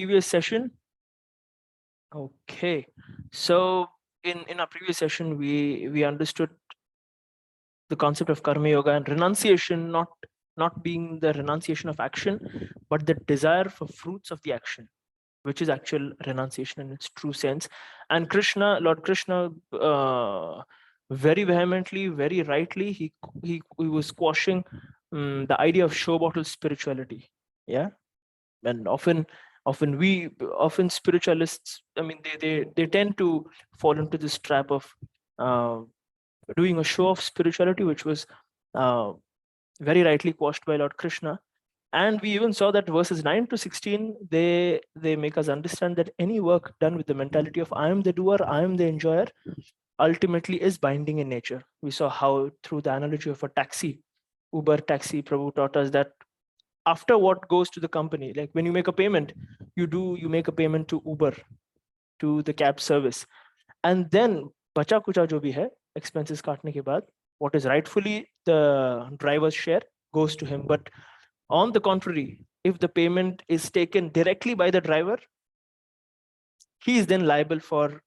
previous session? Okay, so in our previous session, we understood the concept of karma yoga and renunciation, not being the renunciation of action, but the desire for fruits of the action, which is actual renunciation in its true sense. And Lord Krishna, very vehemently, very rightly, he was squashing the idea of show bottle spirituality. Yeah, and often spiritualists, I mean, they tend to fall into this trap of uh, doing a show of spirituality, which was uh, very rightly quashed by Lord Krishna. And we even saw that verses 9 to 16, they make us understand that any work done with the mentality of I am the doer, I am the enjoyer, ultimately is binding in nature. We saw how through the analogy of a taxi, Uber taxi, Prabhu taught us that after what goes to the company, like when you make a payment, you make a payment to Uber, to the cab service, and then bacha kucha jo bhi hai, expenses kaatne ke baad, what is rightfully the driver's share goes to him. But on the contrary, if the payment is taken directly by the driver, he is then liable for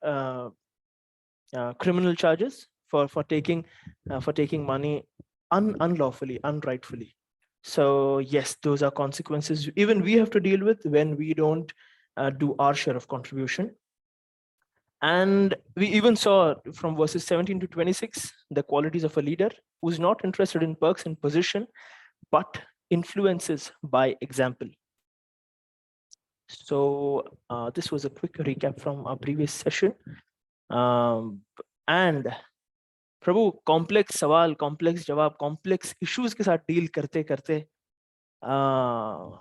criminal charges for taking money unlawfully, unrightfully. So yes, those are consequences even we have to deal with when we don't do our share of contribution. And we even saw from verses 17 to 26 the qualities of a leader who's not interested in perks and position, but influences by example. So this was a quick recap from our previous session. And Prabhu complex सवाल, complex जवाब, complex issues के साथ deal करते करते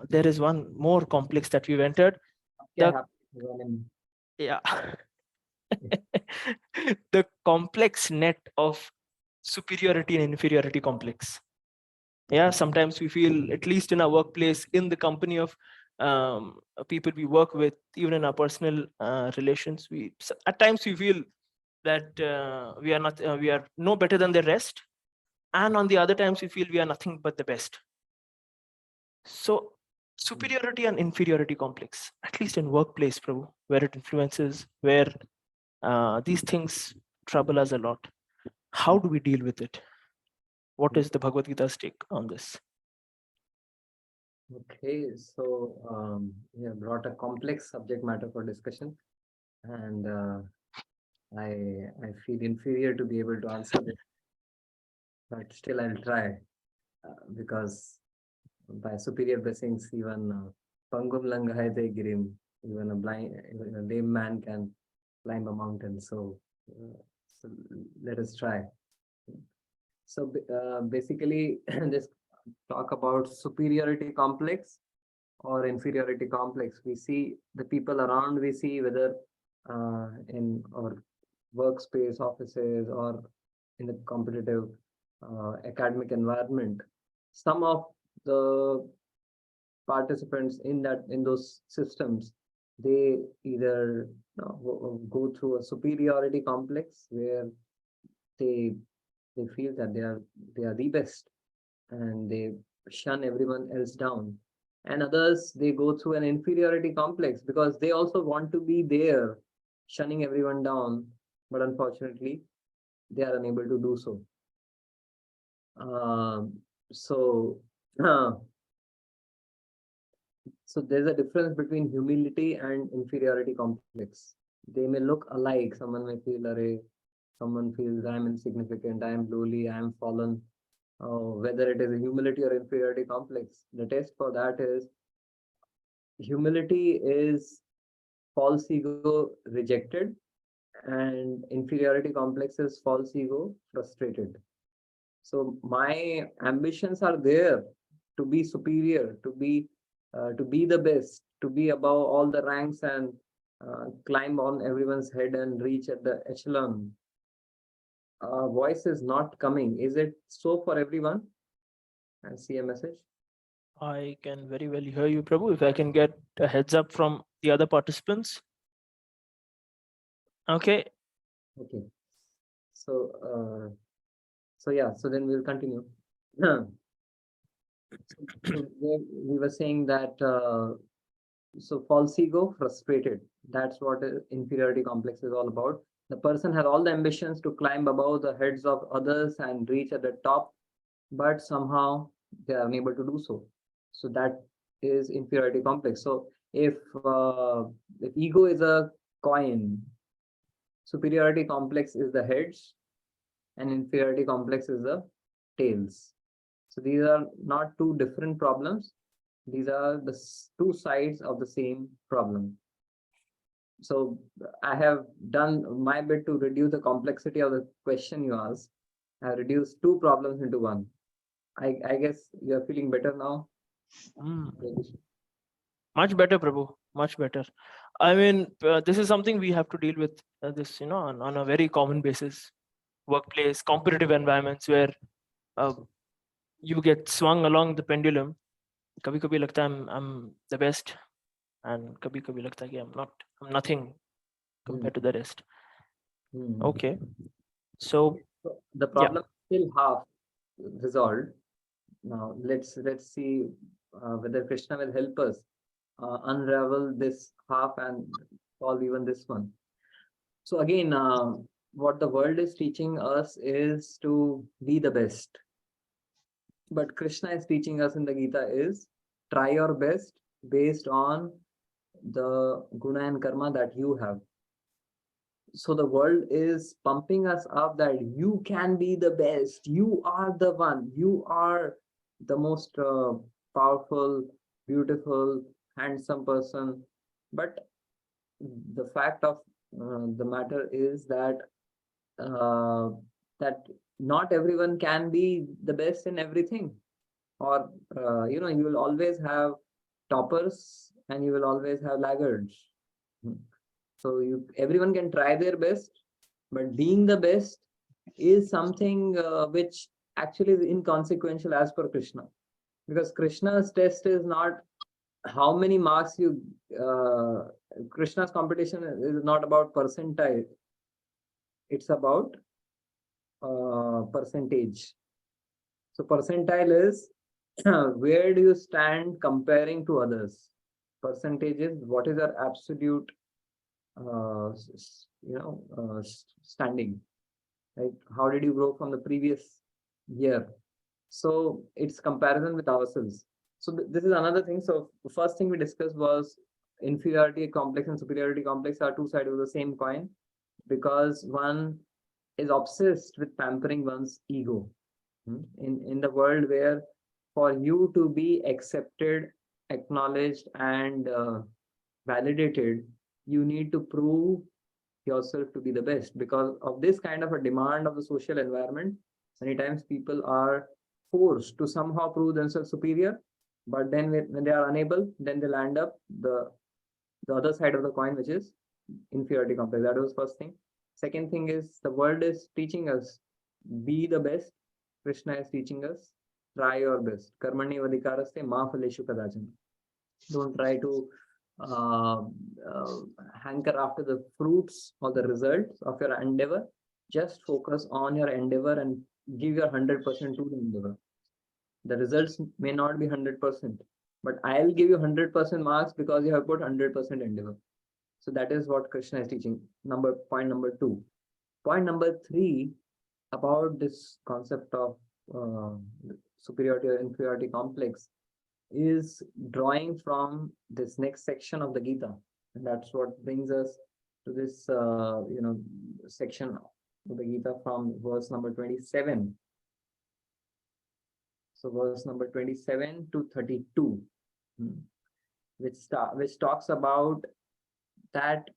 there is one more complex that we've entered. Yeah. The complex net of superiority and inferiority complex. Yeah, sometimes we feel, at least in our workplace, in the company of people we work with, even in our personal relations, at times we feel that we are no better than the rest, and on the other times we feel we are nothing but the best. So superiority and inferiority complex, at least in workplace, Prabhu, where it influences, where these things trouble us a lot. How do we deal with it? What is the Bhagavad Gita's take on this? Okay, so you have brought a complex subject matter for discussion, and I feel inferior to be able to answer this, but still I'll try because by superior blessings, even Pangum Langahayate Girim, even even a lame man can climb a mountain. So let us try. So basically, this talk about superiority complex or inferiority complex. We see the people around, we see whether in our workspace, offices, or in the competitive academic environment, some of the participants in those systems, they either go through a superiority complex where they they feel that they are the best and they shun everyone else down, and others, they go through an inferiority complex because they also want to be there, shunning everyone down, but unfortunately they are unable to do so. So so there's a difference between humility and inferiority complex. They may look alike. Someone may feel, array, someone feels I am insignificant, I am lowly, I am fallen. Whether it is a humility or inferiority complex, the test for that is humility is false ego rejected, and inferiority complex is false ego frustrated. So my ambitions are there to be superior, to be the best, to be above all the ranks and climb on everyone's head and reach at the echelon. Voice is not coming. Is it so for everyone? I see a message. I can very well hear you, Prabhu. If I can get a heads up from the other participants. Okay. Okay. So yeah, so then we'll continue. So we were saying that So false ego, frustrated. That's what inferiority complex is all about. The person has all the ambitions to climb above the heads of others and reach at the top, but somehow they are unable to do so. So that is inferiority complex. So if ego is a coin, superiority complex is the heads, and inferiority complex is the tails. So these are not two different problems. These are the two sides of the same problem. So I have done my bit to reduce the complexity of the question you asked. I have reduced two problems into one. I guess you are feeling better now. Mm. Much better, Prabhu. Much better. I mean, this is something we have to deal with. This, on a very common basis. Workplace, competitive environments where you get swung along the pendulum. Kabhi kabhi lagta hai I'm the best, and kabhi kabhi lagta hai ki I'm nothing compared to the rest. Okay, so So the problem is still half resolved. Now let's see whether Krishna will help us unravel this half and solve even this one. So again, what the world is teaching us is to be the best. But Krishna is teaching us in the Gita is try your best based on the guna and karma that you have. So the world is pumping us up that you can be the best, you are the one, you are the most powerful, beautiful, handsome person. But the fact of the matter is that uh, that not everyone can be the best in everything, or you will always have toppers and you will always have laggards. So everyone can try their best, but being the best is something which actually is inconsequential as per Krishna, because Krishna's test is not how many marks you. Krishna's competition is not about percentile; it's about percentage. So percentile is where do you stand comparing to others. Percentage is what is your absolute standing, like how did you grow from the previous year. So it's comparison with ourselves. So this is another thing. So the first thing we discussed was inferiority complex and superiority complex are two sides of the same coin, because one is obsessed with pampering one's ego. In the world where for you to be accepted, acknowledged, and validated, you need to prove yourself to be the best. Because of this kind of a demand of the social environment, many times people are forced to somehow prove themselves superior, but then when they are unable, then they land up the other side of the coin, which is inferiority complex. That was first thing. Second thing is the world is teaching us be the best. Krishna is teaching us try your best. Karmani vadikaraste ma phaleshu kadachana. Don't try to uh, uh, hanker after the fruits or the results of your endeavor. Just focus on your endeavor and give your 100% to the endeavor. The results may not be 100%, but I'll give you 100% marks because you have put 100% endeavor. So that is what Krishna is teaching. Point number two. Point number three, about this concept of superiority or inferiority complex, is drawing from this next section of the Gita, and that's what brings us to this section of the Gita from verse number 27. So verse number 27 to 32, which talks about that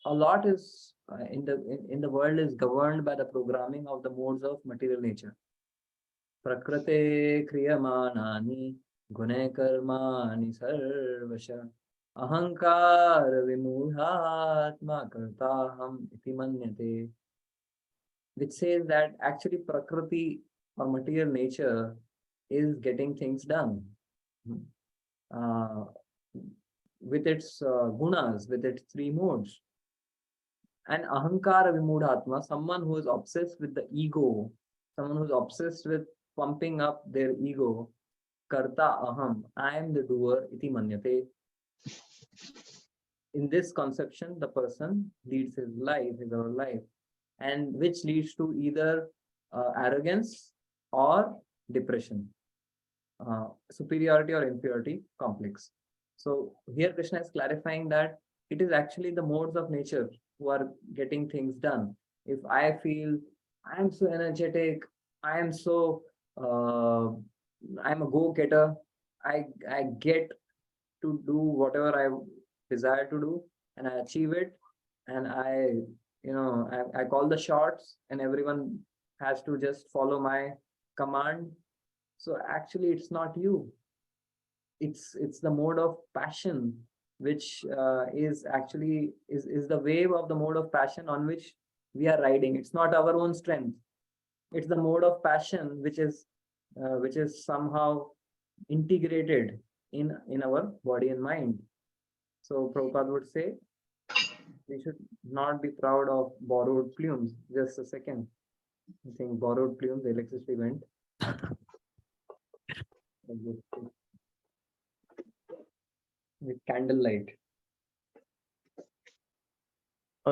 a lot is in the world is governed by the programming of the modes of material nature. Prakrate kriyamanani gune karmani sarvasha ahankar vimudhatma kartaham iti manyate, which says that actually prakriti or material nature is getting things done with its gunas, with its three modes. And ahankara vimudhatma, someone who is obsessed with the ego, someone who is obsessed with pumping up their ego, karta aham, I am the doer, iti manyate. In this conception, the person leads his life, his or her life, and which leads to either arrogance or depression, superiority or inferiority complex. So here Krishna is clarifying that it is actually the modes of nature who are getting things done. If I feel I am so energetic, I am so I'm a go-getter, I get to do whatever I desire to do and I achieve it, and I call the shots and everyone has to just follow my command. So actually it's not you, it's the mode of passion which is actually is the wave of the mode of passion on which we are riding. It's not our own strength, it's the mode of passion which is somehow integrated in our body and mind. So Prabhupada would say we should not be proud of borrowed plumes. Just a second, I think borrowed plumes, the electricity went. With candlelight.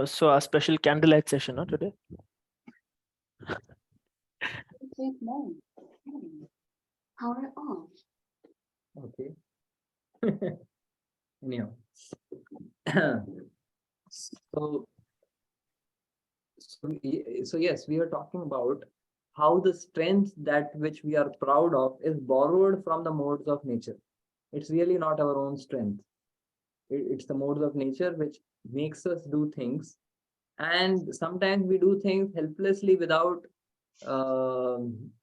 So a special candlelight session today. Power off. Okay. Anyhow. So, so yes, we are talking about how the strength that which we are proud of is borrowed from the modes of nature. It's really not our own strength. It's the modes of nature which makes us do things. And sometimes we do things helplessly without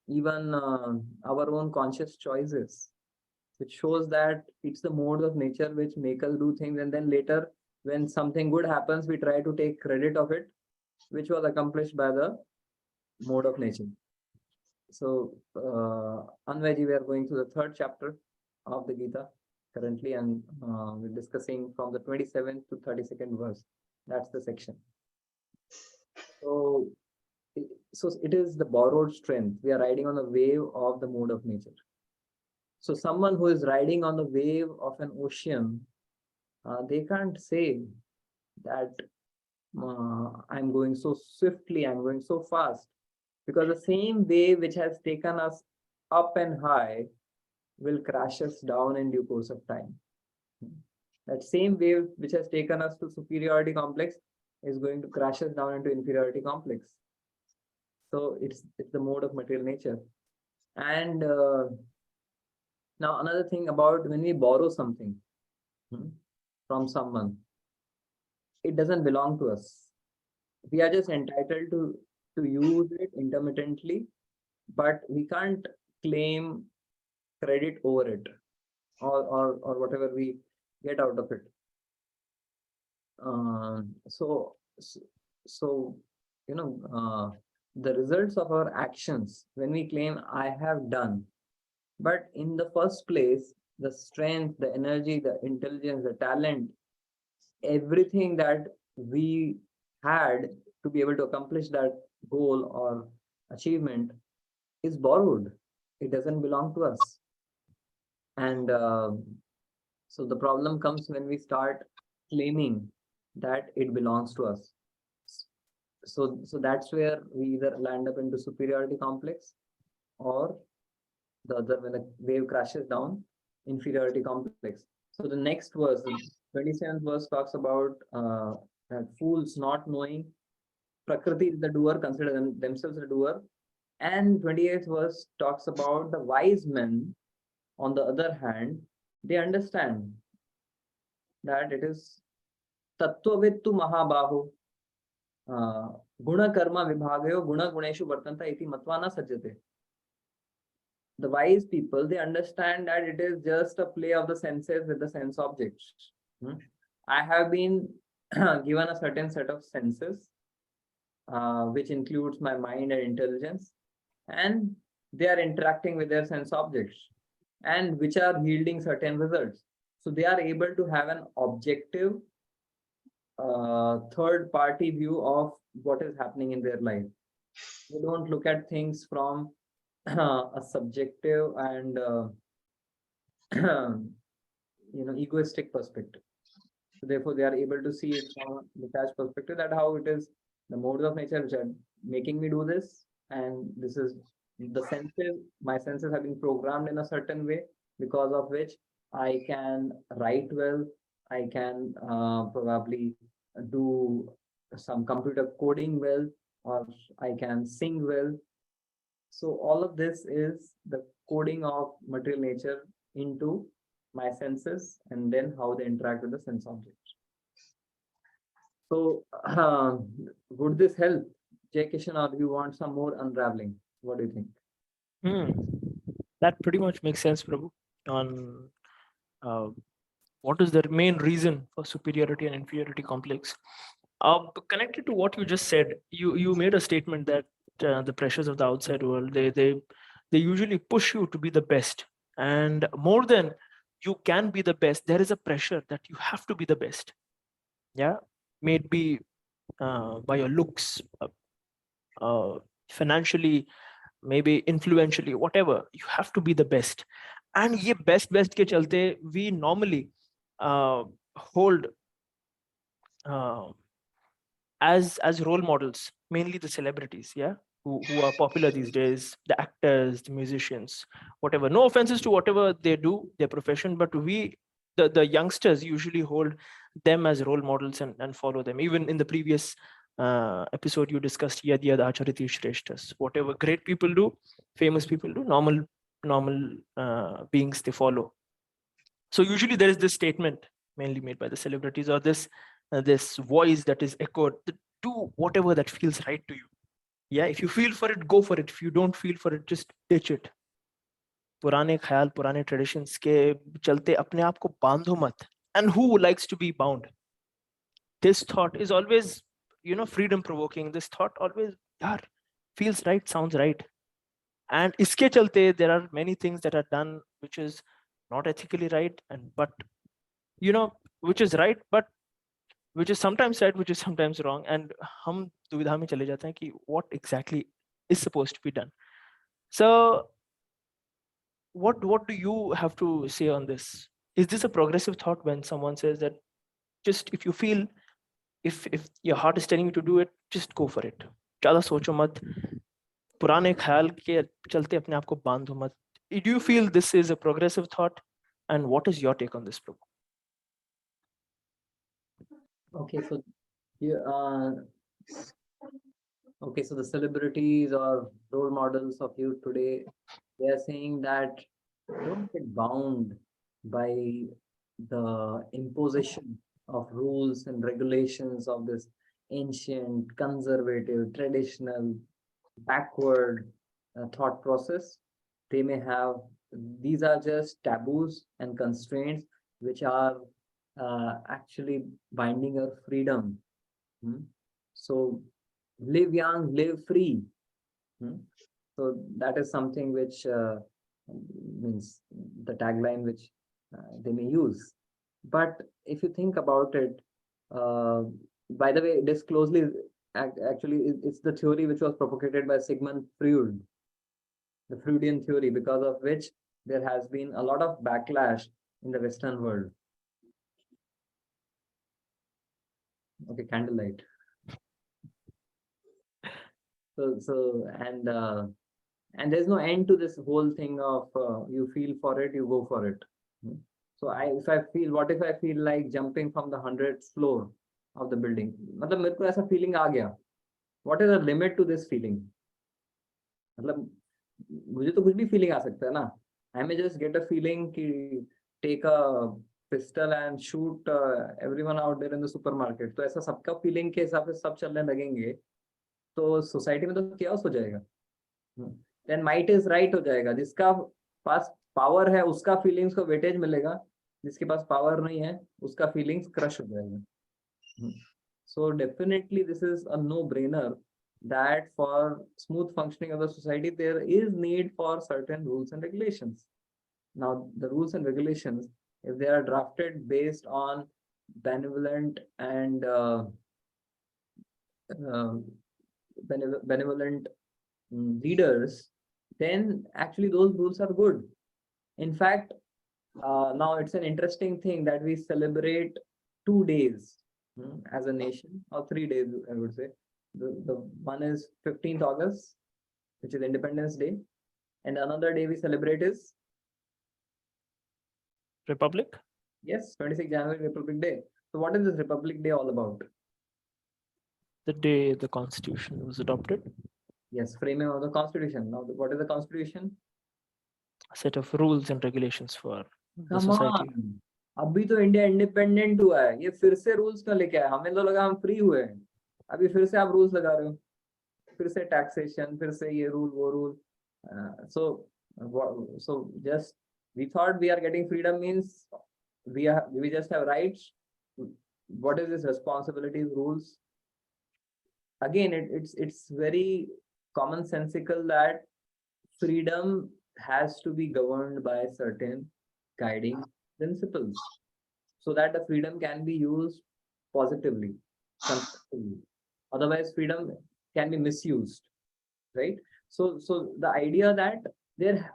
even our own conscious choices. It shows that it's the modes of nature which make us do things, and then later when something good happens, we try to take credit of it, which was accomplished by the mode of nature. So Anvayji, we are going to the third chapter of the Gita currently, and we're discussing from the 27th to 32nd verse. That's the section. So it is the borrowed strength. We are riding on the wave of the mode of nature. So someone who is riding on the wave of an ocean, they can't say that I'm going so swiftly, I'm going so fast, because the same wave which has taken us up and high will crash us down in due course of time. That same wave which has taken us to superiority complex is going to crash us down into inferiority complex. So it's the mode of material nature. And now another thing about when we borrow something from someone, it doesn't belong to us. We are just entitled to use it intermittently, but we can't claim credit over it or whatever we get out of it. So the results of our actions, when we claim I have done, but in the first place, the strength, the energy, the intelligence, the talent, everything that we had to be able to accomplish that goal or achievement is borrowed. It doesn't belong to us. And so the problem comes when we start claiming that it belongs to us. So that's where we either land up into superiority complex, or the other, when the wave crashes down, inferiority complex. So the next verse, the 27th verse, talks about that fools not knowing Prakriti is the doer, consider themselves the doer. And 28th verse talks about the wise men, on the other hand, they understand that it is Tattvavittu Mahabahu Guna Karma Vibhagayo Guna Guneshu Vartanta iti Matvana Sajjate. The wise people, they understand that it is just a play of the senses with the sense objects. I have been given a certain set of senses, which includes my mind and intelligence, and they are interacting with their sense objects, and which are yielding certain results. So they are able to have an objective third party view of what is happening in their life. They don't look at things from a subjective and egoistic perspective. So therefore, they are able to see it from a detached perspective, that how it is the modes of nature which are making me do this, and this is the senses. My senses have been programmed in a certain way, because of which I can write well, I can probably do some computer coding well, or I can sing well. So all of this is the coding of material nature into my senses, and then how they interact with the sense objects. So would this help, Jay Kishan, or do you want some more unraveling? What do you think? That pretty much makes sense, Prabhu, on uh, what is the main reason for superiority and inferiority complex. Connected to what you just said, you made a statement that the pressures of the outside world, they usually push you to be the best, and more than you can be the best, there is a pressure that you have to be the best. Yeah, may it be by your looks, financially, maybe influentially, whatever, you have to be the best. And ye best ke chalte, we normally hold uh, as role models mainly the celebrities, yeah, who are popular these days, the actors, the musicians, whatever. No offenses to whatever they do, their profession, but we, the youngsters, usually hold them as role models and follow them. Even in the previous episode, you discussed yad yad achariti shreshtas. Whatever great people do, famous people do, normal beings, they follow. So usually there is this statement mainly made by the celebrities, or this voice that is echoed, do whatever that feels right to you. Yeah, if you feel for it, go for it. If you don't feel for it, just ditch it. पुराने ख्याल, पुराने traditions के चलते अपने आप को बांधो मत. And who likes to be bound? This thought is always, freedom provoking. This thought always, yaar, feels right, sounds right. And iske chalte, there are many things that are done which is not ethically right, but which is right, but which is sometimes right, which is sometimes wrong. And hum duvidha mein chale jate hain ki what exactly is supposed to be done. So what do you have to say on this? Is this a progressive thought when someone says that just if you feel, if your heart is telling you to do it, just go for it. ज़्यादा सोचो मत, पुराने ख्याल के चलते अपने आप को बांधो मत. Do you feel this is a progressive thought? And what is your take on this, Prabhu? Okay, so okay, so the celebrities or role models of youth today, they are saying that don't get bound by the imposition of rules and regulations of this ancient, conservative, traditional, backward thought process. They may have, these are just taboos and constraints which are actually binding our freedom. So live young, live free. So that is something which means the tagline which they may use. But if you think about it, by the way, this closely actually it's the theory which was propagated by Sigmund Freud, the Freudian theory, because of which there has been a lot of backlash in the Western world. Okay, candlelight. So and there's no end to this whole thing of you feel for it, you go for it. So what if I feel like jumping from the 100th floor of the building? मतलब मेरे को ऐसा feeling आ गया. What is the limit to this feeling? मतलब मुझे तो कुछ भी feeling आ सकता है ना. I may just get a feeling कि take a pistol and shoot everyone out there in the supermarket. तो ऐसा सबका feeling के हिसाब से सब चलने लगेंगे, तो सोसाइटी में तो chaos हो जाएगा. Then might is right हो जाएगा. जिसका पास पावर है उसका फीलिंग्स को वेटेज मिलेगा, जिसके पास पावर नहीं है उसका फीलिंग्स क्रश हो जाएगा. So definitely this is a no-brainer that for smooth functioning of the society there is need for certain rules and regulations. Now the rules and regulations, if they are drafted based on benevolent and benevolent leaders, then actually those rules are good. In fact, now it's an interesting thing that we celebrate 2 days as a nation, or 3 days, I would say. The one is 15th August, which is Independence Day, and another day we celebrate is, Republic. yes, 26th January, Republic Day. So what is this Republic Day all about? The day the Constitution was adopted. Yes, framing of the Constitution. Now, what is the Constitution? A set of rules and regulations for the Come society. on. अभी तो India independent हुआ है, ये फिर से rules क्यों लेके आए? हमें तो लगा हम फ्री हुए हैं, अभी फिर से आप रूल्स लगा रहे हो, फिर से टैक्सेशन, फिर से ये रूल वो rule. So just we thought we are getting freedom means we just have rights. What is this responsibilities, rules? Again, it's very commonsensical that freedom has to be governed by certain guiding principles so that the freedom can be used positively, constructively. Otherwise, freedom can be misused, right? So the idea that there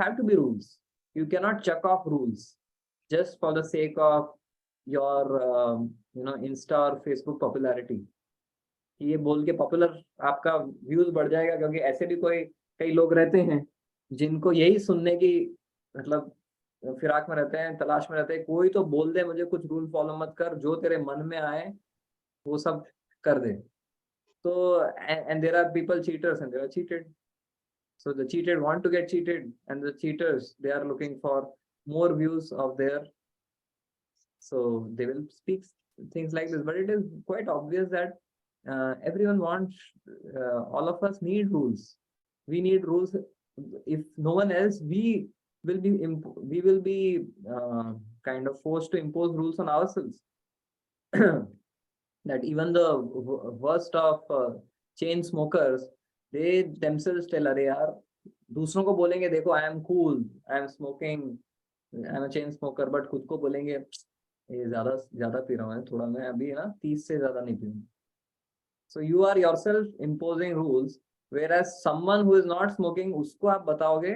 have to be rules. You cannot chuck off rules just for the sake of your Insta or Facebook popularity. ये बोल के popular आपका views बढ़ जाएगा, क्योंकि ऐसे भी कई लोग रहते हैं जिनको यही सुनने की मतलब फिराक में रहते हैं, तलाश में रहते हैं, कोई तो बोल दे मुझे कुछ रूल फॉलो मत कर, जो तेरे मन में आए वो सब कर दे. So and there are people cheaters and they are cheated. So the cheated want to get cheated, and the cheaters, they are looking for more views of their, so they will speak things like this. But it is quite obvious that everyone wants, all of us need rules. We need rules. If no one else, we will be kind of forced to impose rules on ourselves. That even the worst of chain smokers, they themselves tell, अरे यार दूसरों को बोलेंगे देखो I am cool, I am smoking, I am a chain smoker, but खुद को बोलेंगे ये ज्यादा पी रहा हूँ, थोड़ा मैं अभी ना 30 से ज्यादा नहीं पीऊंगा. So you are yourself imposing rules, whereas someone who is not smoking, उसको आप बताओगे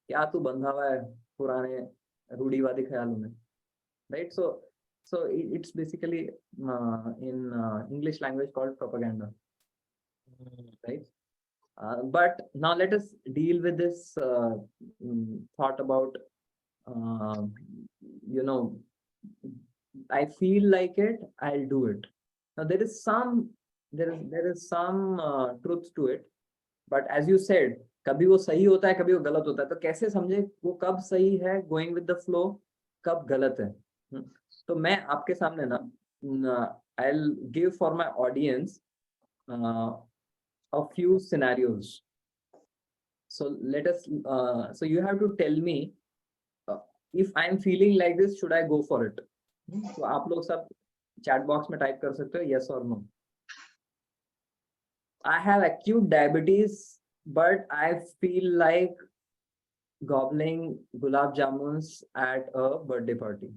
क्या तू बंधा हुआ है पुराने रूढ़िवादी ख्यालों में, right? So it's basically in English language called propaganda, right? But now let us deal with this thought about, I feel like it, I'll do it. Now there is some truth to it, but as you said, कभी वो सही होता है, कभी वो गलत होता है, तो कैसे समझे वो कब सही है, going with the flow, कब गलत है? तो मैं आपके सामने ना, I'll give for my audience a few scenarios. So let us, so you have to tell me if I'm feeling like this, should I go for it? तो आप लोग सब chat box में type कर सकते हो yes or no. I have acute diabetes, but I feel like gobbling gulab jamuns at a birthday party.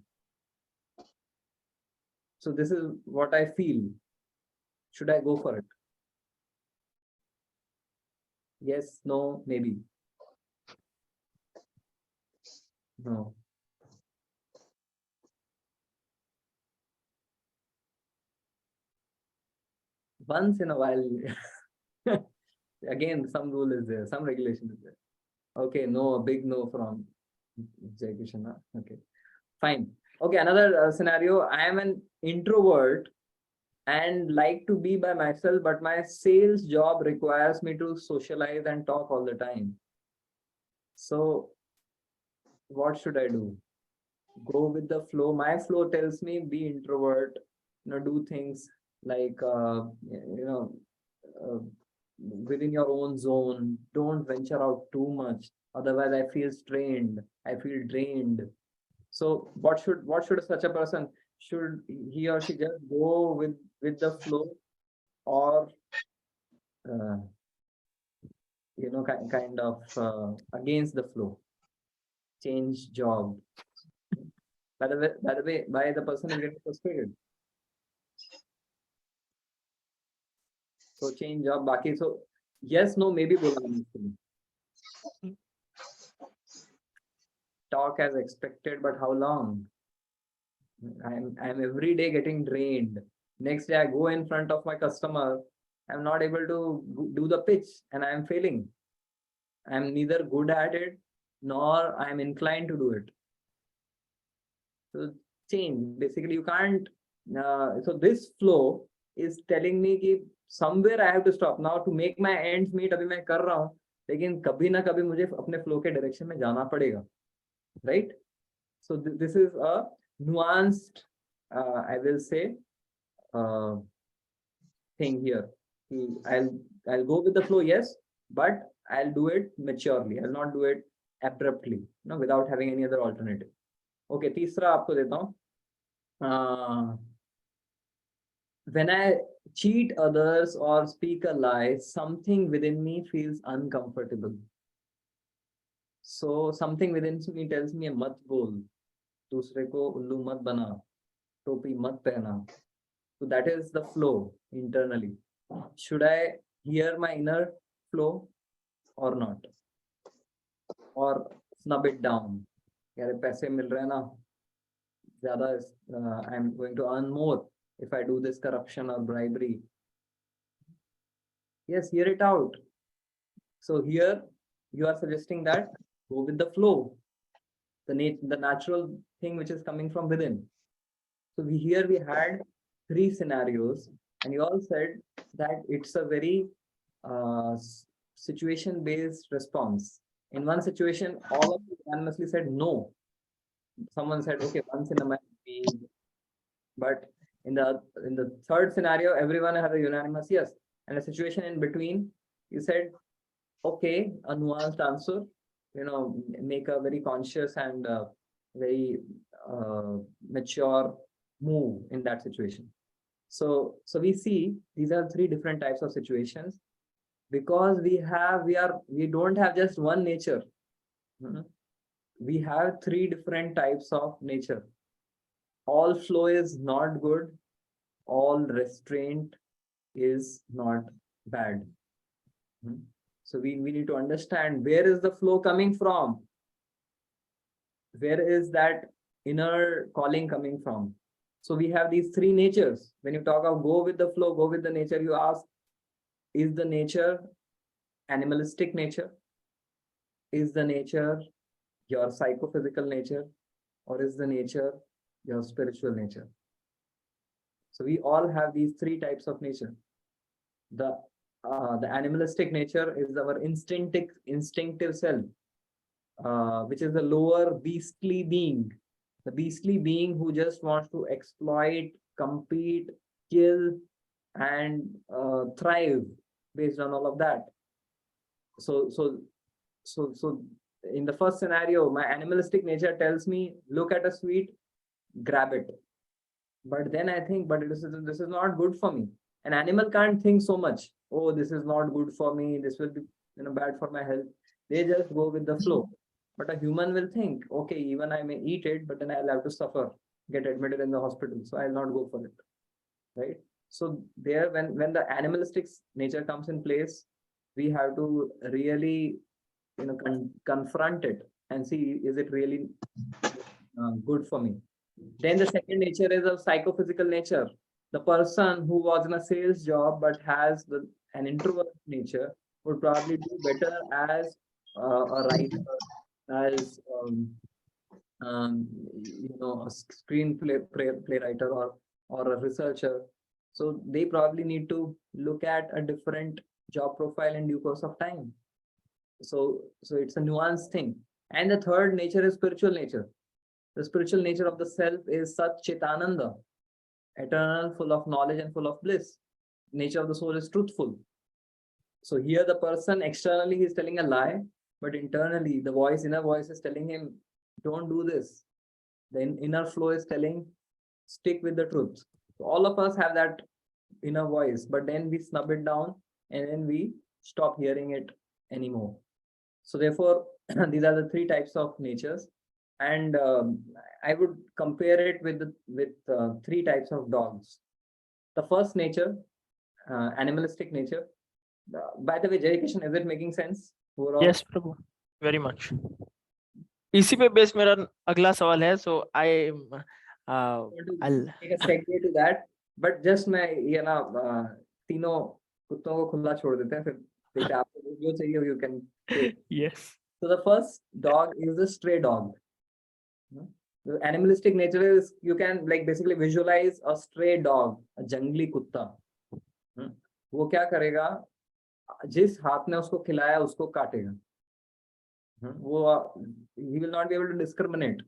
So this is what I feel. Should I go for it? Yes, no, maybe. No. Once in a while. Again, some rule is there, some regulation is there. Okay, no, a big no from Jai Krishna. Okay, fine. Okay, another scenario. I am an introvert and like to be by myself, but my sales job requires me to socialize and talk all the time. So what should I do? Go with the flow. My flow tells me be introvert, do things like within your own zone. Don't venture out too much, otherwise I feel strained, I feel drained. So what should such a person, should he or she just go with the flow, or kind of against the flow, change job? By the way, by the person is getting frustrated, so change job baki. So yes, no, maybe talk as expected, but how long? I'm every day getting drained. Next day I go in front of my customer. I'm not able to do the pitch and I'm failing. I'm neither good at it nor I'm inclined to do it. So change. Basically, you can't. So this flow is telling me कि somewhere I have to stop now to make my ends meet. अभी मैं कर रहा हूँ, लेकिन कभी ना कभी मुझे अपने flow के direction में जाना पड़ेगा, right? So this is a nuanced, I will say, thing here. I'll go with the flow, yes, but I'll do it maturely. I'll not do it abruptly, without having any other alternative. Okay, तीसरा आपको देता हूँ. When I cheat others or speak a lie, something within me feels uncomfortable. So something within me tells me मत बोल, दूसरे को उल्लू मत बना, टोपी मत पहना. So that is the flow internally. Should I hear my inner flow or not? Or snub it down? यार पैसे मिल रहे हैं ना, ज़्यादा, I'm going to earn more if I do this corruption or bribery. Yes, hear it out. So here you are suggesting that go with the flow, the natural thing which is coming from within. So here we had 3 scenarios, and you all said that it's a very situation-based response. In one situation, all of you unanimously said no. Someone said, okay, once in a month, but in the third scenario, everyone had a unanimous yes. And a situation in between, you said, okay, a nuanced answer, make a very conscious and very mature move in that situation. So we see these are 3 different types of situations, because we don't have just one nature. We have 3 different types of nature. All flow is not good. All restraint is not bad. So we need to understand, where is the flow coming from? Where is that inner calling coming from? So we have these 3 natures. When you talk of go with the flow, go with the nature, you ask, is the nature animalistic nature? Is the nature your psychophysical nature? Or is the nature your spiritual nature? So we all have these 3 types of nature. The animalistic nature is our instinctive self, which is the lower beastly being. The beastly being who just wants to exploit, compete, kill, and thrive based on all of that. So in the first scenario, my animalistic nature tells me, look at a sweet, grab it. But then I think, but this is not good for me. An animal can't think so much. Oh, this is not good for me. This will be bad for my health. They just go with the flow. But a human will think, okay, even I may eat it, but then I'll have to suffer, get admitted in the hospital. So I'll not go for it, right? So there, when the animalistic nature comes in place, we have to really, confront it and see, is it really good for me? Then the second nature is a psychophysical nature. The person who was in a sales job but has an introvert nature would probably do better as a writer, as a screenplay writer or a researcher. So they probably need to look at a different job profile in due course of time. So it's a nuanced thing. And the third nature is spiritual nature. The spiritual nature of the self is Sat Chitananda, eternal, full of knowledge and full of bliss. Nature of the soul is truthful. So here the person externally is telling a lie, but internally the inner voice is telling him, don't do this. The inner flow is telling, stick with the truth. So all of us have that inner voice, but then we snub it down and then we stop hearing it anymore. So therefore, these are the 3 types of natures. And I would compare it with 3 types of dogs. The first nature, animalistic nature. By the way, Jai Kishan, is it making sense overall? Yes, Prabhu, very much. इसी पे base मेरा अगला सवाल है. So want to I'll take a segue to that, but just मैं ये ना तीनों कुत्तों को खुला छोड़ देते हैं, फिर देखते हैं आपको जो चाहिए you can take. yes. So the first dog is the stray dog. The animalistic nature is you can like basically visualize a stray dog, a जंगली कुत्ता. वो क्या करेगा, जिस हाथ ने उसको खिलाया उसको काटेगा. वो he will not be able to discriminate.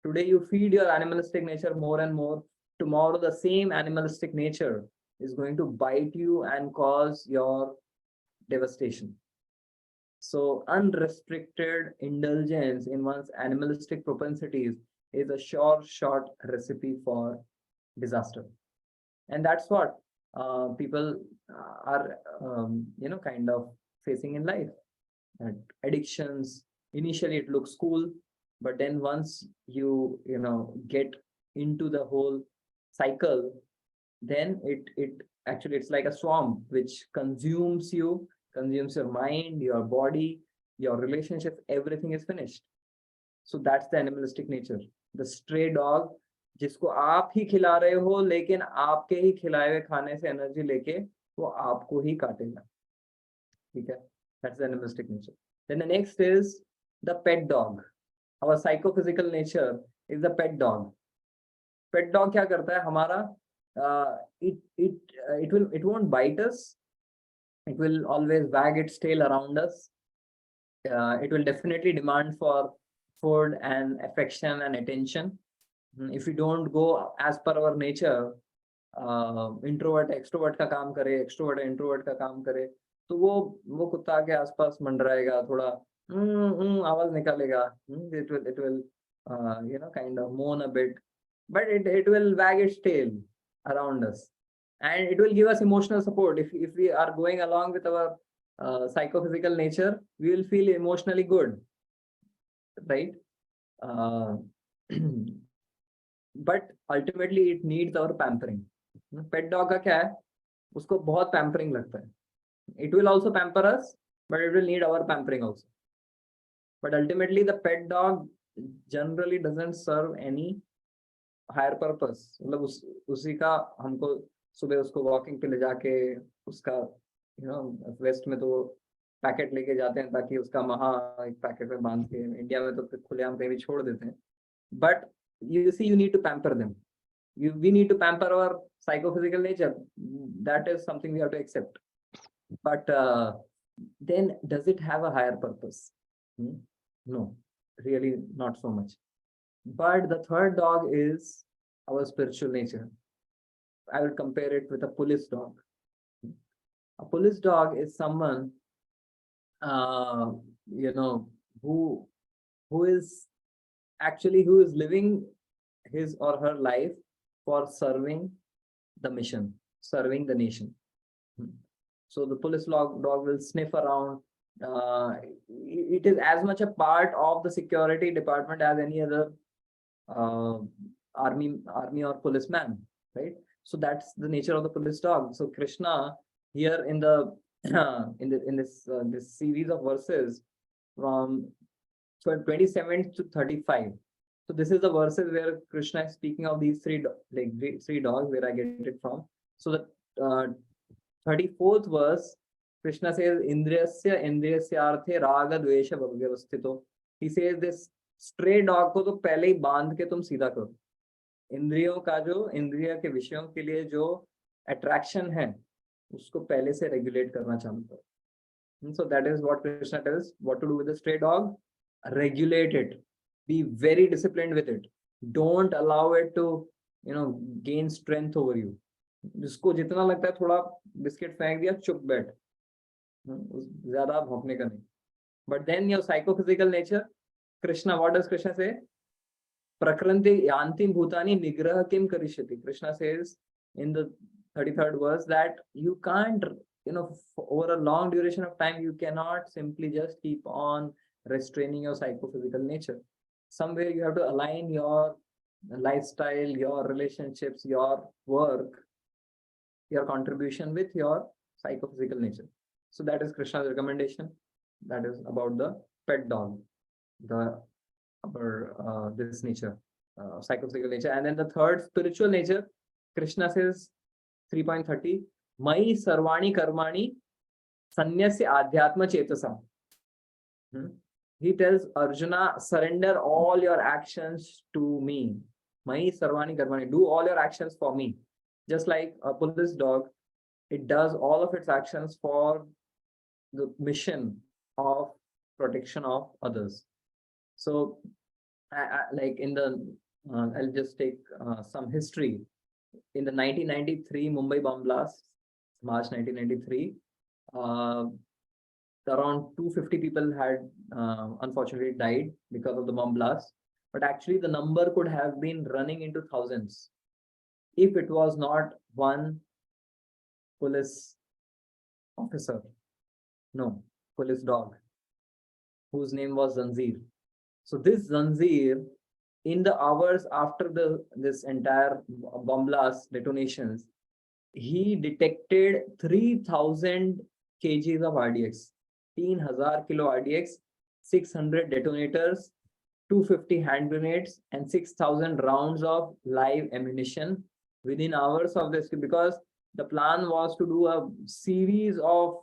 Today you feed your animalistic nature more and more. Tomorrow the same animalistic nature is going to bite you and cause your devastation. So unrestricted indulgence in one's animalistic propensities is a sure shot recipe for disaster. And that's what people are kind of facing in life. And addictions, initially it looks cool, but then once you get into the whole cycle, then it actually it's like a swamp which consumes you, consumes your mind, your body, your relationship, everything is finished. So that's the animalistic nature. The stray dog, जिसको आप ही खिला रहे हो लेकिन आपके ही खिलाए हुए खाने से एनर्जी लेके वो आपको ही काटेगा. ठीक है? That's the animalistic nature. Then the next is the pet dog. Our psychophysical nature is the pet dog. Pet dog क्या करता है हमारा? It won't bite us. It will always wag its tail around us. It will definitely demand for food and affection and attention. If we don't go as per our nature, introvert extrovert का काम करे, extrovert introvert का काम करे, तो वो कुत्ता के आसपास मंडराएगा, थोड़ा आवाज निकालेगा. It will kind of moan a bit, but it will wag its tail around us, and it will give us emotional support. If we are going along with our psychophysical nature, we will feel emotionally good, right? But ultimately it needs our pampering. Pet dog का क्या है, उसको बहुत pampering लगता है. It will also pamper us, but it will need our pampering also. But ultimately the pet dog generally doesn't serve any higher purpose. मतलब उसी का हमको सुबह उसको वॉकिंग पे ले जाके उसका वेस्ट में तो पैकेट लेके जाते हैं ताकि उसका महा एक पैकेट में बांध के, इंडिया में तो खुलेआम कहीं भी छोड़ देते हैं. But you see, you need to pamper them. We need to pamper our psychophysical nature. That is something we have to accept. But then does it have a higher purpose? No, really not so much. But the third dog is our spiritual nature. I would compare it with a police dog. A police dog is someone, who is living his or her life for serving the mission, serving the nation. So the police dog will sniff around. It is as much a part of the security department as any other army or policeman, right? So that's the nature of the police dog. So Krishna here in the in this series of verses from 27 to 35. So this is the verses where Krishna is speaking of these three dogs, where I get it from. So the 34th verse, Krishna says, Indriyasya indriyasyarthe raga dvesha vyavasthito. He says this stray dog को तो पहले ही बांध के तुम सीधा करो. इंद्रियों का जो इंद्रिय के विषयों के लिए जो attraction है उसको पहले से regulate करना चालू करो. So that is what Krishna tells what to do with the stray dog. Regulate it. Be very disciplined with it. Don't allow it to gain strength over you. जिसको जितना लगता है थोड़ा बिस्किट फेंक दिया, चुप बैठ, ज्यादा भौंकने का नहीं. But then your psychophysical nature, Krishna, what does Krishna say? Prakranti yanti bhutani nigraha kim karishyati. Krishna says in the 33rd verse that you can't, over a long duration of time, you cannot simply just keep on restraining your psychophysical nature. Somewhere you have to align your lifestyle, your relationships, your work, your contribution with your psychophysical nature. So that is Krishna's recommendation. That is about the pet dog, this nature. psychophysical nature. And then the third, spiritual nature, Krishna says 3.30, Mai Sarvani Karmani Sanyasya Adhyatma Chetasam. He tells Arjuna, surrender all your actions to me. Mai Sarvani Karmani, do all your actions for me. Just like a police dog, it does all of its actions for the mission of protection of others. So, like in the, I'll just take some history. In the 1993 Mumbai bomb blast, March 1993, around 250 people had unfortunately died because of the bomb blast. But actually, the number could have been running into thousands if it was not one police officer, no, police dog, whose name was Zanjeer. So this Zanjeer, in the hours after this entire bomb blast detonations, he detected 3,000 kgs of RDX, 3,000 kilo RDX, 600 detonators, 250 hand grenades, and 6,000 rounds of live ammunition within hours of this, because the plan was to do a series of,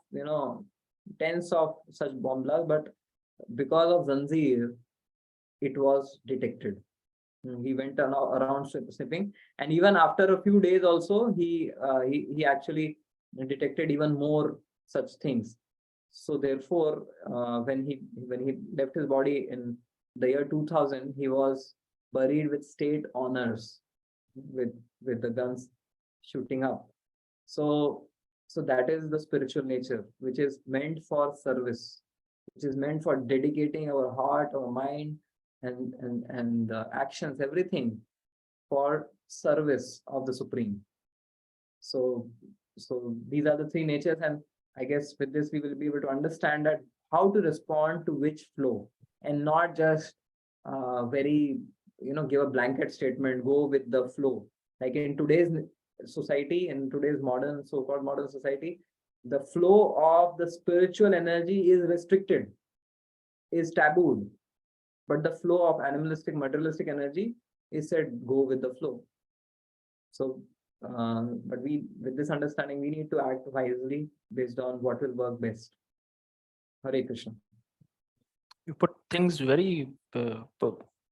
tens of such bomb blasts, but because of Zanjeer, it was detected. He went around sniffing, and even after a few days also, he actually detected even more such things. So therefore, when he left his body in the year 2000, he was buried with state honors, with the guns shooting up. So that is the spiritual nature, which is meant for service, which is meant for dedicating our heart, our mind, and actions, everything for service of the Supreme. So these are the three natures, and I guess with this we will be able to understand that how to respond to which flow, and not just very give a blanket statement, go with the flow. Like in today's society, in today's modern, so-called modern society, the flow of the spiritual energy is restricted, is tabooed, but the flow of animalistic, materialistic energy is said go with the flow. So, but with this understanding, we need to act wisely based on what will work best. Hare Krishna. You put things very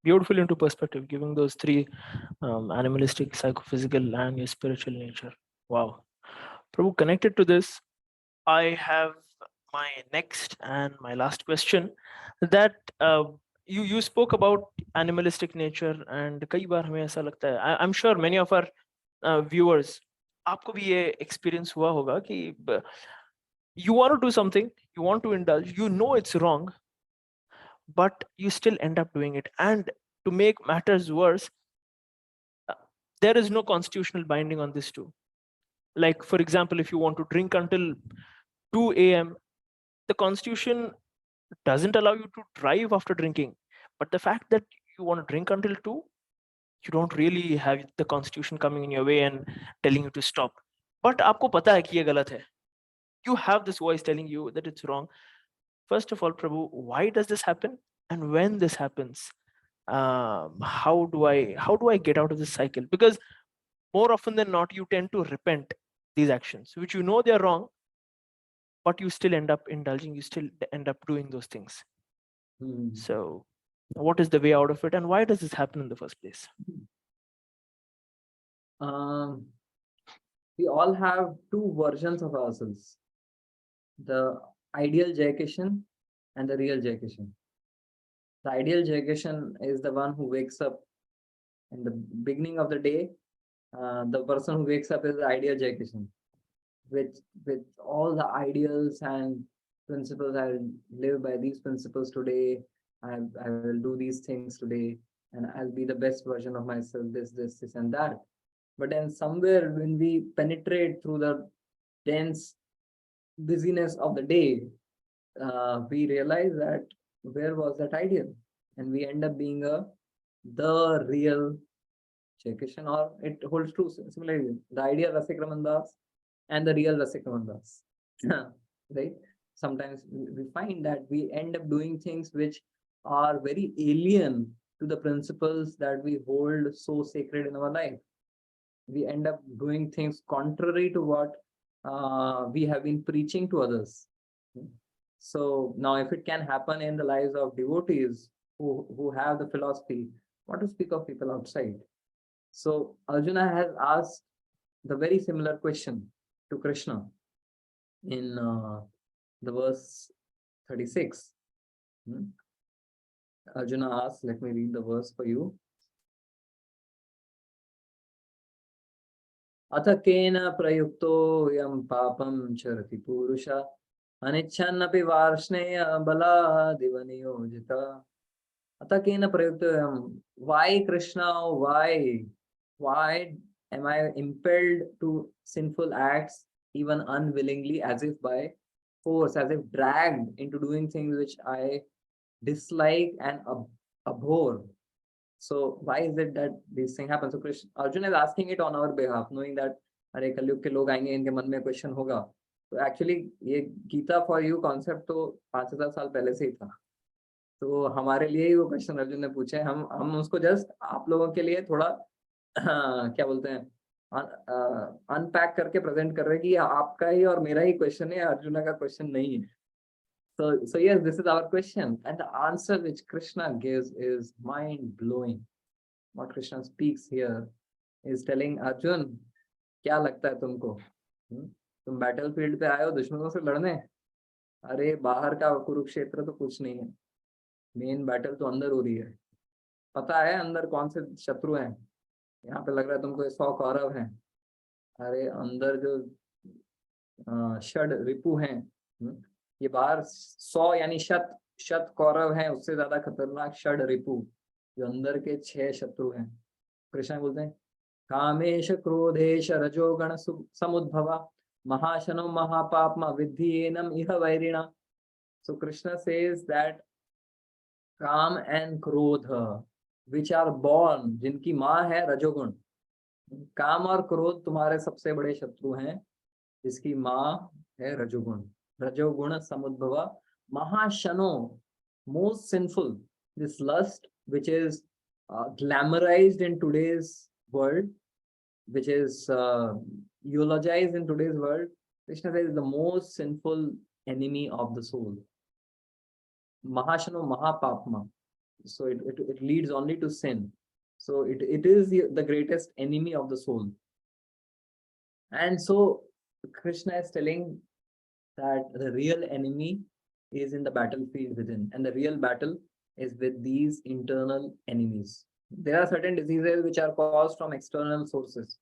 beautifully into perspective, giving those three animalistic, psychophysical, and your spiritual nature. Wow. Prabhu, connected to this, I have my next and my last question, that you spoke about animalistic nature, and कई बार हमें ऐसा लगता है, I'm sure many of our viewers, आपको भी ये experience हुआ होगा कि you want to do something, you want to indulge, you know it's wrong, but you still end up doing it. And to make matters worse, there is no constitutional binding on this too. Like, for example, if you want to drink until 2 a.m., the constitution doesn't allow you to drive after drinking. But the fact that you want to drink until 2, you don't really have the constitution coming in your way and telling you to stop. But आपको पता है कि ये गलत है. You have this voice telling you that it's wrong. First of all, Prabhu, why does this happen? And when this happens, how do I get out of this cycle? Because more often than not, you tend to repent these actions, which you know they're wrong, but you still end up indulging, you still end up doing those things. So what is the way out of it, and why does this happen in the first place? We all have two versions of ourselves: the ideal Jai Kishan and the real Jai Kishan. The ideal Jai Kishan is the one who wakes up in the beginning of the day. The person who wakes up is the ideal Jai Kishan, with all the ideals and principles. I will live by these principles today. I will do these things today, and I'll be the best version of myself. This, and that. But then somewhere when we penetrate through the dense busyness of the day, we realize that where was that ideal, and we end up being the real Jai Kishan, or it holds true similarly, the ideal Rasik Raman Das and the real Rasik Raman Das. Right? Sometimes we find that we end up doing things which are very alien to the principles that we hold so sacred in our life. We end up doing things contrary to what we have been preaching to others. So now if it can happen in the lives of devotees who have the philosophy, what to speak of people outside? So Arjuna has asked the very similar question to Krishna in the verse 36. Arjuna asks, let me read the verse for you. अथ केन प्रयुक्तो यं पापं चरति पुरुष अनिच्छन्नपि वार्ष्णेय बलादिव नियोजिता. अथ केन प्रयुक्तो यं, why Krishna, why am I impelled to sinful acts even unwillingly, as if by force, as if dragged into doing things which I dislike and abhor? So why is it that these things happen? So Krishna, Arjuna is asking it on our behalf, knowing that अरे कलयुग के लोग आएंगे, इनके मन में question होगा. तो एक्चुअली ये गीता फॉर यू कॉन्सेप्ट तो 5000 साल पहले से ही था. तो हमारे लिए ही वो क्वेश्चन अर्जुन ने पूछे. हम उसको जस्ट आप लोगों के लिए थोड़ा क्या बोलते हैं अनपैक करके प्रेजेंट कर रहे हैं कि आपका ही और मेरा ही क्वेश्चन है, अर्जुना का क्वेश्चन नहीं है. So yes, this is our question, and the answer which Krishna gives is mind-blowing. What Krishna speaks here is telling Arjun, क्या लगता है तुमको? तुम बैटल फील्ड पे आए हो दुश्मनों से लड़ने? अरे बाहर का कुरुक्षेत्र तो कुछ नहीं है, मेन बैटल तो अंदर हो रही है. पता है अंदर कौन से शत्रु हैं? यहाँ पे लग रहा है तुमको 100 कौरव हैं. अरे अंदर जो षड रिपु हैं, ये बाहर 100 यानी शत कौरव हैं, उससे ज्यादा खतरनाक षड रिपु जो अंदर के 6 शत्रु हैं. कृष्ण बोलते हैं कामेश क्रोधेश रजोगण समुद्भवा महाशनो महापापमा विद्धि इह वैरिणा. So Krishna says that काम and क्रोध which are born, जिनकी माँ है रजोगुण, काम और क्रोध तुम्हारे सबसे बड़े शत्रु हैं, जिसकी माँ है रजोगुण. रजोगुण समुद्भवा महाशनो, most sinful, this lust which is glamorized in today's world, which is eulogized in today's world. Krishna says is the most sinful enemy of the soul. Mahashano Mahapapma. So it leads only to sin. So it is the greatest enemy of the soul. And so Krishna is telling that the real enemy is in the battlefield within, and the real battle is with these internal enemies. There are certain diseases which are caused from external sources,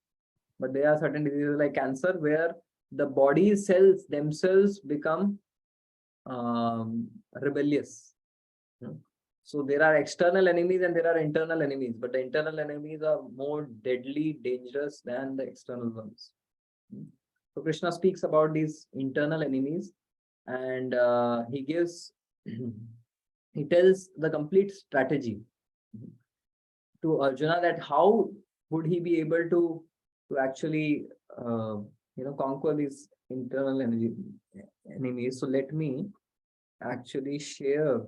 but there are certain diseases like cancer where the body cells themselves become rebellious. So there are external enemies and there are internal enemies, but the internal enemies are more deadly, dangerous than the external ones. So Krishna speaks about these internal enemies, and he tells the complete strategy to Arjuna that how would he be able to actually conquer these internal enemies. So let me actually share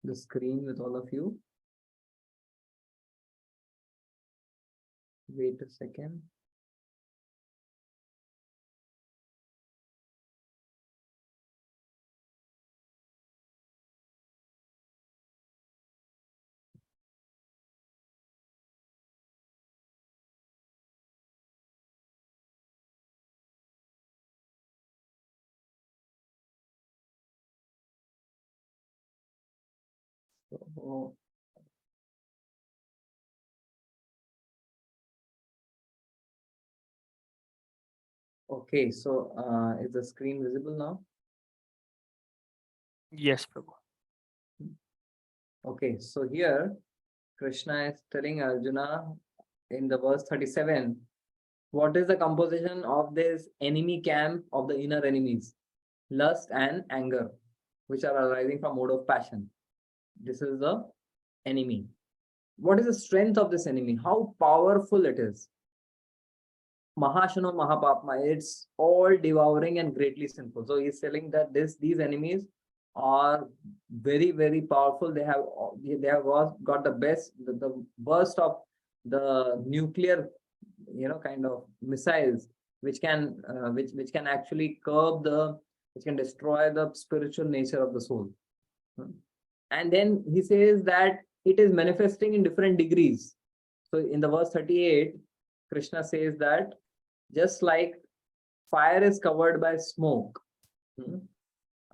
the screen with all of you. Wait a second. So, okay, so is the screen visible now? Yes, Prabhu. Okay, so here Krishna is telling Arjuna in the verse 37, what is the composition of this enemy camp of the inner enemies? Lust and anger, which are arising from mode of passion. This is the enemy. What is the strength of this enemy? How powerful it is? Mahashano Mahapapma, it's all devouring and greatly sinful. So he's telling that these enemies are very powerful. They have got the best, the burst of the nuclear, kind of missiles, which can which can actually which can destroy the spiritual nature of the soul. And then he says that it is manifesting in different degrees. So in the verse 38, Krishna says that just like fire is covered by smoke,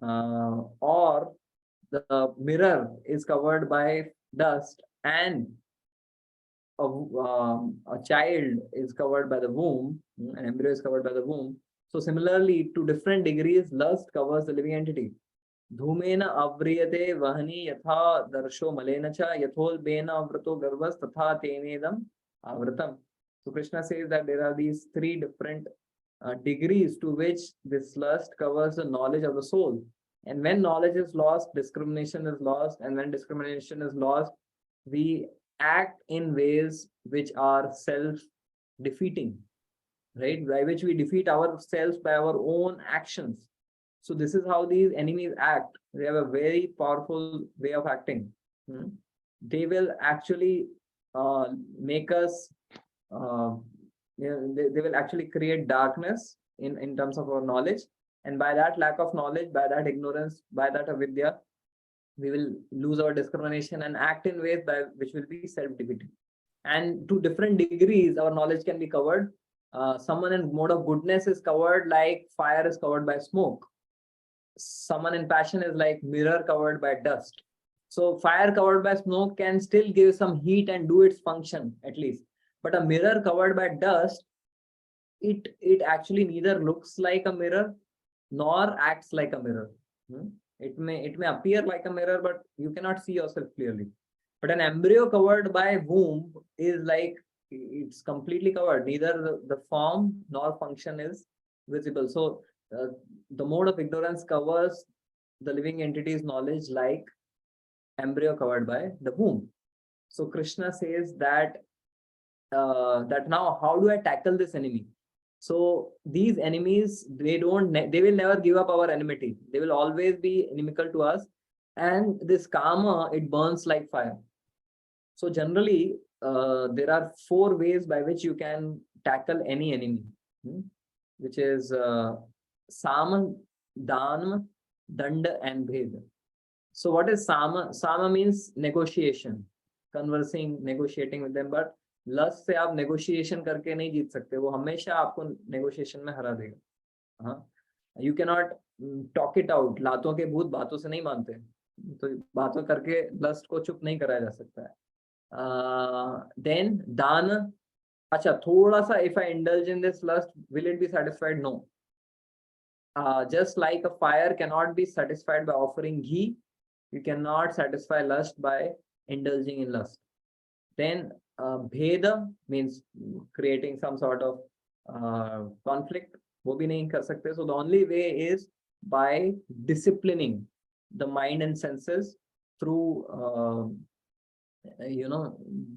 or the mirror is covered by dust, and a child is covered by the womb, an embryo is covered by the womb. So similarly, to different degrees, lust covers the living entity. धूमेन अव्रियते वहनी यथा दर्शो मलेन च यथोल्बेन आवृतो गर्भस् तथा तेनेदम आवृतम. So Krishna says that there are these three different degrees to which this lust covers the knowledge of the soul. And when knowledge is lost, discrimination is lost. And when discrimination is lost, we act in ways which are self-defeating, right? By which we defeat ourselves by our own actions. So this is how these enemies act. They have a very powerful way of acting. They will actually make us, they will actually create darkness in terms of our knowledge. And by that lack of knowledge, by that ignorance, by that avidya, we will lose our discrimination and act in ways by which will be self-defeating. And to different degrees, our knowledge can be covered. Someone in mode of goodness is covered like fire is covered by smoke. Someone in passion is like mirror covered by dust. So fire covered by smoke can still give some heat and do its function at least. But a mirror covered by dust, it actually neither looks like a mirror nor acts like a mirror. It may appear like a mirror, but you cannot see yourself clearly. But an embryo covered by womb is like it's completely covered. Neither the form nor function is visible. So the mode of ignorance covers the living entity's knowledge like embryo covered by the womb. So Krishna says that that now how do I tackle this enemy? So these enemies, they will never give up our enmity. They will always be inimical to us. And this karma, it burns like fire. So generally, there are 4 ways by which you can tackle any enemy, which is Sama, Dana, Danda, and Bhed. So what is Sama? Sama means negotiation, conversing, negotiating with them. But lust से आप negotiation करके नहीं जीत सकते, वो हमेशा आपको negotiation में हरा देगा. हाँ, you can not talk it out. लातों के भूत बातों से नहीं मानते, तो बातों करके लस्ट को चुप नहीं कराया जा सकता है. देन दान. अच्छा, थोड़ा सा if I indulge in this lust, will it be satisfied? No. Just like a fire can not be satisfied by offering ghee, you cannot satisfy lust by indulging in lust. Then bheda means creating some sort of conflict, wo bhi nahi kar sakte. So the only way is by disciplining the mind and senses through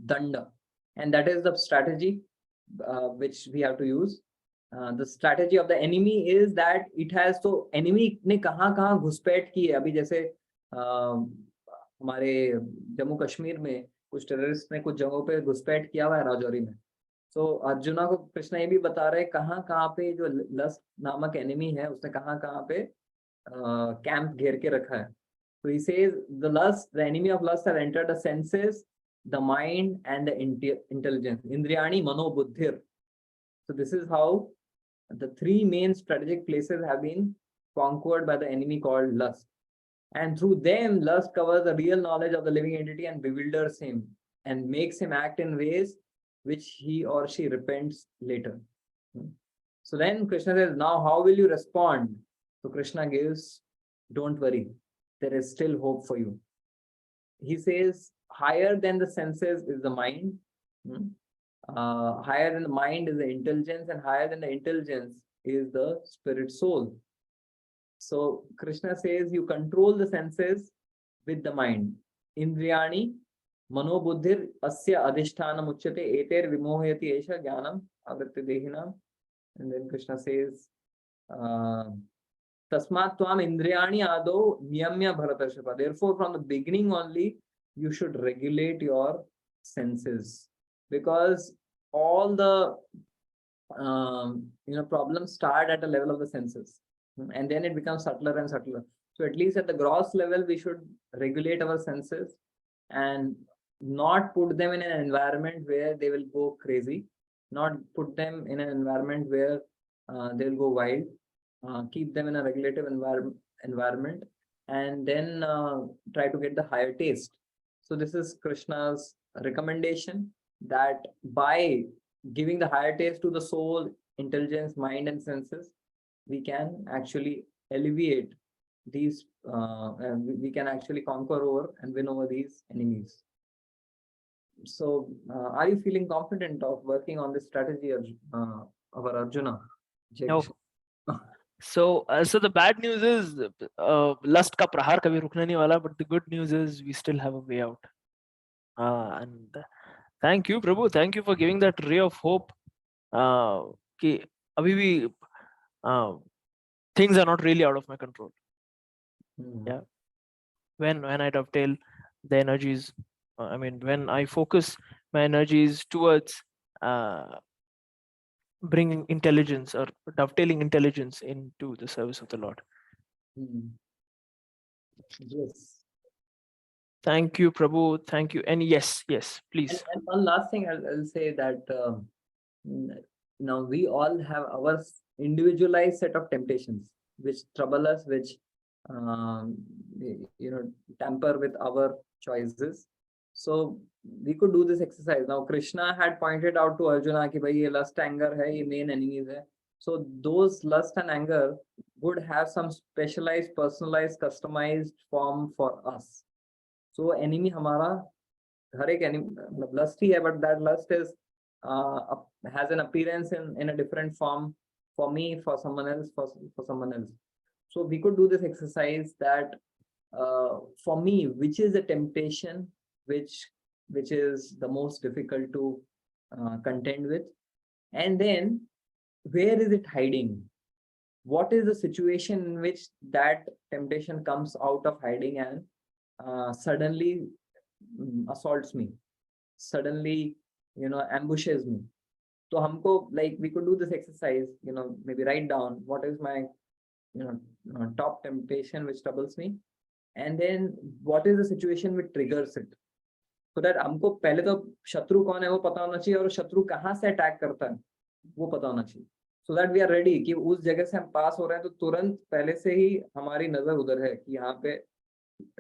danda, and that is the strategy which we have to use. The strategy of the enemy is that it has, so enemy ने कहाँ घुसपैठ की है. अभी जैसे हमारे जम्मू कश्मीर में कुछ टेररिस्ट ने कुछ जगहों पे घुसपैठ किया हुआ है, राजौरी में. सो अर्जुना को कृष्णा ये भी बता रहे कहाँ पे जो लस्ट नामक एनिमी है उसने कहाँ पे कैंप घेर के रखा है. So he says the enemy of lust have entered the senses, the mind, and the intelligence. Indriyani mano buddhir. So this is how the 3 main strategic places have been conquered by the enemy called lust. And through them, lust covers the real knowledge of the living entity and bewilders him and makes him act in ways which he or she repents later. So then Krishna says, now how will you respond? So Krishna gives, don't worry, there is still hope for you. He says, higher than the senses is the mind. Higher than the mind is the intelligence, and higher than the intelligence is the spirit soul. So Krishna says you control the senses with the mind. Indriyani mano buddhir asya adhishthanam uchyate eter vimohyati esha jnanam avritti dehinam. And then Krishna says Tasmat tvam indriyani ado niyamya bharatarshapa. Therefore, from the beginning only, you should regulate your senses, because all the problems start at the level of the senses, and then it becomes subtler and subtler. So at least at the gross level, we should regulate our senses and not put them in an environment where they will go crazy, not put them in an environment where they'll go wild. Keep them in a regulative environment, and then try to get the higher taste. So this is Krishna's recommendation, that by giving the higher taste to the soul, intelligence, mind, and senses, we can actually alleviate these, and we can actually conquer over and win over these enemies. So, are you feeling confident of working on this strategy, of our Arjuna? No. So the bad news is lust ka prahar kabhi rukna nahi wala, but the good news is we still have a way out. And thank you, Prabhu. Thank you for giving that ray of hope. Ki abhi bhi things are not really out of my control. Yeah. When I dovetail the energies, when I focus my energies towards bringing intelligence or dovetailing intelligence into the service of the Lord. Yes. Thank you, Prabhu. Thank you. And yes, please. And one last thing I'll say, that now we all have our individualized set of temptations which trouble us, which tamper with our choices. So we could do this exercise. Now Krishna had pointed out to Arjuna ki bhai ye lust, anger hai, ye main enemies hai. So those lust and anger would have some specialized, personalized, customized form for us. So enemy hamara har ek enemy lust hi hai, but that lust is has an appearance in a different form for me, for someone else, for someone else. So we could do this exercise, that for me, which is the temptation which is the most difficult to contend with, and then where is it hiding? What is the situation in which that temptation comes out of hiding and suddenly assaults me, suddenly ambushes me? So humko, like, we could do this exercise, maybe write down what is my top temptation which troubles me, and then what is the situation which triggers it, so that हमको पहले तो शत्रु कौन है वो पता होना चाहिए, और शत्रु कहाँ से अटैक करता है वो पता होना चाहिए, so that we are ready कि उस जगह से हम पास हो रहे हैं तो तुरंत पहले से ही हमारी नजर उधर है कि यहाँ पे,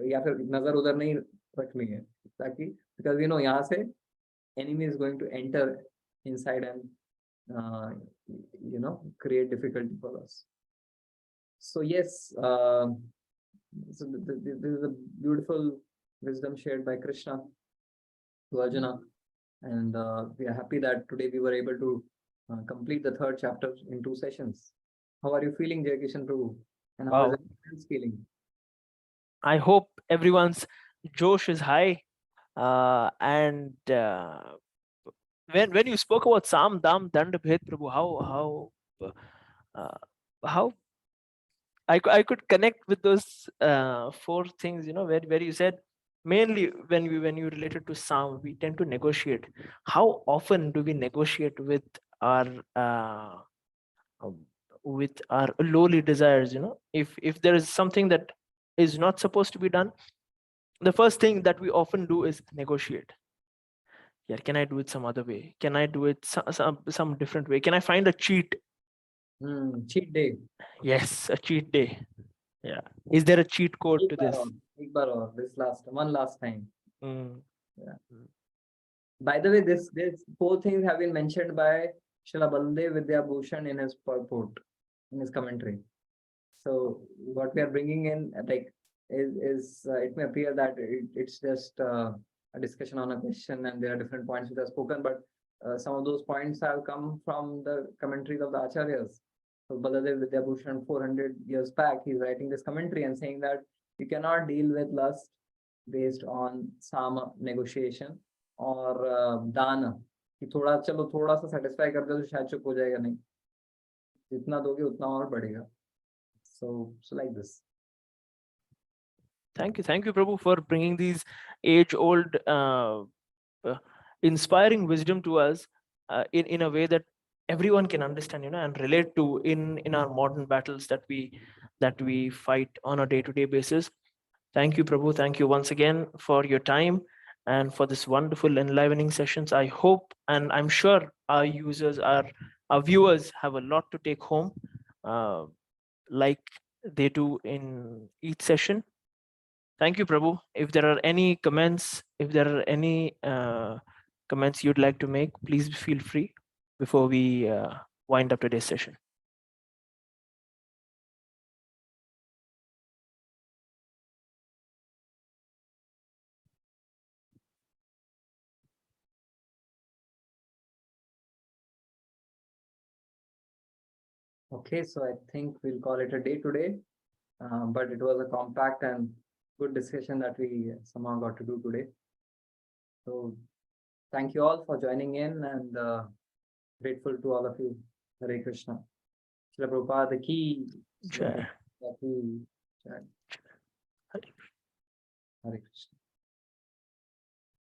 या फिर नजर उधर नहीं रखनी है, ताकि because we know यहाँ से enemy is going to enter inside and create difficulty for us. So yes, so this is a beautiful wisdom shared by Krishna to Arjuna, and we are happy that today we were able to complete the third chapter in 2 sessions. How are you feeling, Jayakishan Prabhu? And how is everyone else feeling? I hope everyone's Josh is high. And when you spoke about Sam, Dam, Dand, Bhed, Prabhu, how I could connect with those 4 things, where you said, mainly when you related to Sam, we tend to negotiate. How often do we negotiate with our lowly desires? If there is something that is not supposed to be done, the first thing that we often do is negotiate. Yeah, can I do it some other way? Can I do it some different way? Can I find a cheat? Cheat day. Yes, a cheat day. Yeah. Is there a cheat code to this? This one last time. Yeah. By the way, this 4 things have been mentioned by Srila Baldev Vidyabhushan in his purport, in his commentary. So what we are bringing in, like, is it may appear that it's just a discussion on a question and there are different points which are spoken, but some of those points have come from the commentaries of the Acharyas. So Baladev Vidyabhushan, 400 years back, he's writing this commentary and saying that you cannot deal with lust based on sama, negotiation, or dana, कि थोड़ा सा satisfy कर दो तो शायद चुप हो जाएगा, नहीं, जितना दोगे उतना और बढ़ेगा. So like this. Thank you, Prabhu, for bringing these age-old, inspiring wisdom to us in a way that everyone can understand, and relate to in our modern battles that we fight on a day-to-day basis. Thank you, Prabhu. Thank you once again for your time and for this wonderful enlivening sessions. I hope and I'm sure our users, our viewers have a lot to take home, like they do in each session. Thank you, Prabhu. If there are any comments, comments you'd like to make, please feel free before we wind up today's session. Okay, so I think we'll call it a day today. But it was a compact and good discussion that we somehow got to do today. So thank you all for joining in, and grateful to all of you. Hare Krishna. Srila Prabhupada ki Jai. Jai. Hare Krishna.